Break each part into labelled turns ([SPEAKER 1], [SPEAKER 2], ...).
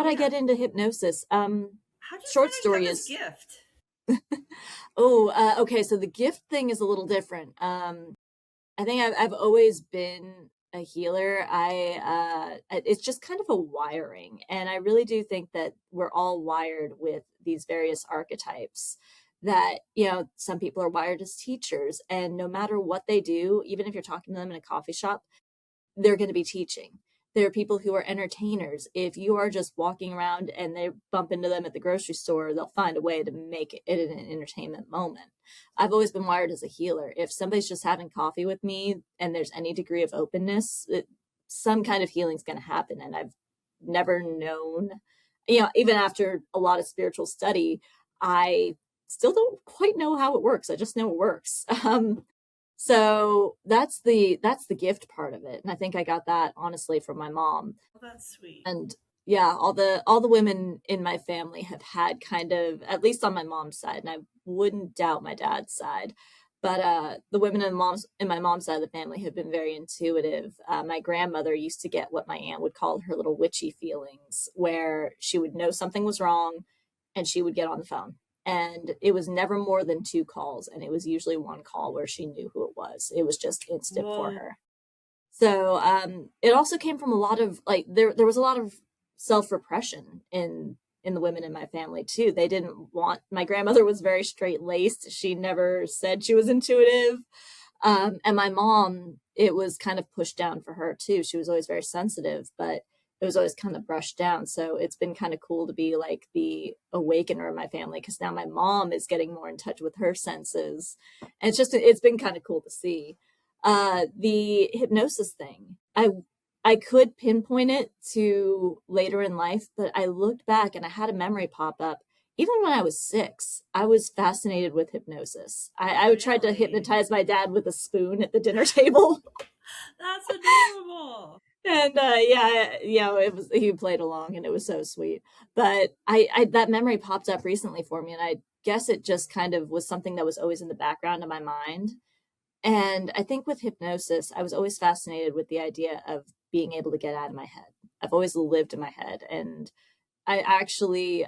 [SPEAKER 1] I
[SPEAKER 2] Yeah.
[SPEAKER 1] get into hypnosis?
[SPEAKER 2] How'd you
[SPEAKER 1] Short
[SPEAKER 2] find out you have
[SPEAKER 1] story
[SPEAKER 2] this
[SPEAKER 1] is,
[SPEAKER 2] gift?
[SPEAKER 1] okay. So the gift thing is a little different. I think I've always been a healer. It's just kind of a wiring, and I really do think that we're all wired with these various archetypes. That some people are wired as teachers, and no matter what they do, even if you're talking to them in a coffee shop, they're going to be teaching. There are people who are entertainers. If you are just walking around and they bump into them at the grocery store, they'll find a way to make it an entertainment moment. I've always been wired as a healer. If somebody's just having coffee with me and there's any degree of openness, some kind of healing is going to happen. And I've never known, even after a lot of spiritual study, I still don't quite know how it works. I just know it works. So that's the gift part of it. And I think I got that honestly from my mom.
[SPEAKER 2] Well, that's sweet.
[SPEAKER 1] And yeah, all the women in my family have had kind of, at least on my mom's side, and I wouldn't doubt my dad's side, but the women in my mom's side of the family have been very intuitive. My grandmother used to get what my aunt would call her little witchy feelings, where she would know something was wrong and she would get on the phone. And it was never more than two calls, and it was usually one call where she knew who it was. It was just instant for
[SPEAKER 2] Whoa.
[SPEAKER 1] her. So it also came from a lot of, like, there was a lot of self repression in the women in my family too. They didn't want, my grandmother was very straight laced. She never said she was intuitive. And my mom, it was kind of pushed down for her too. She was always very sensitive, but it was always kind of brushed down. So it's been kind of cool to be like the awakener of my family, because now my mom is getting more in touch with her senses. And it's been kind of cool to see. The hypnosis thing, I could pinpoint it to later in life, but I looked back and I had a memory pop up. Even when I was 6, I was fascinated with hypnosis. I would try to
[SPEAKER 2] Really?
[SPEAKER 1] hypnotize my dad with a spoon at the dinner table.
[SPEAKER 2] That's adorable.
[SPEAKER 1] And yeah, it was, he played along and it was so sweet. But I that memory popped up recently for me, and I guess it just kind of was something that was always in the background of my mind. And I think with hypnosis, I was always fascinated with the idea of being able to get out of my head. I've always lived in my head, and I actually,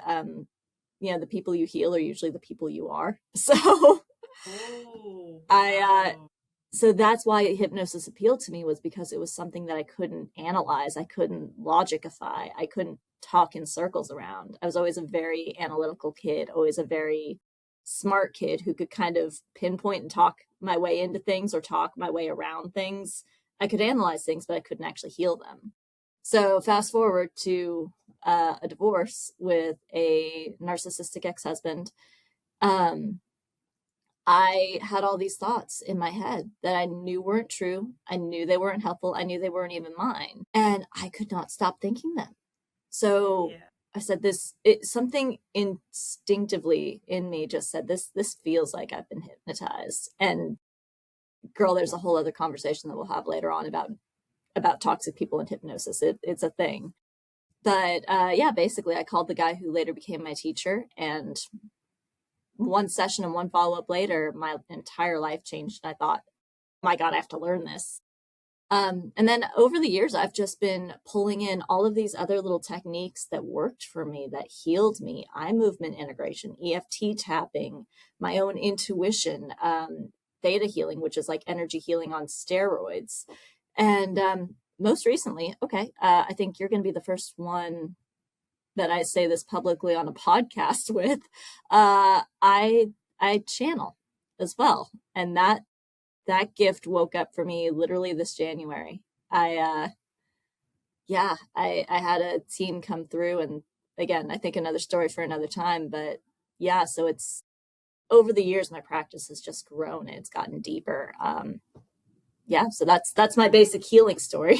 [SPEAKER 1] the people you heal are usually the people you are. So
[SPEAKER 2] Oh,
[SPEAKER 1] I
[SPEAKER 2] wow.
[SPEAKER 1] so that's why hypnosis appealed to me, was because it was something that I couldn't analyze, I couldn't logicify, I couldn't talk in circles around. I was always a very analytical kid, always a very smart kid who could kind of pinpoint and talk my way into things or talk my way around things. I could analyze things, but I couldn't actually heal them. So fast forward to a divorce with a narcissistic ex-husband. Um, I had all these thoughts in my head that I knew weren't true. I knew they weren't helpful. I knew they weren't even mine. And I could not stop thinking them. So
[SPEAKER 2] Yeah.
[SPEAKER 1] I said, something instinctively in me just said, this feels like I've been hypnotized. And girl, there's a whole other conversation that we'll have later on about toxic people and hypnosis. It's a thing. But yeah, basically I called the guy who later became my teacher, and one session and one follow-up later, my entire life changed. And I thought, my God, I have to learn this. And then over the years, I've just been pulling in all of these other little techniques that worked for me, that healed me: eye movement integration, EFT tapping, my own intuition, theta healing, which is like energy healing on steroids. And most recently, okay, I think you're going to be the first one that I say this publicly on a podcast with. I channel as well, and that gift woke up for me literally this January. I had a team come through, and again, I think another story for another time, but yeah, so it's over the years my practice has just grown and it's gotten deeper. Yeah, so that's my basic healing story.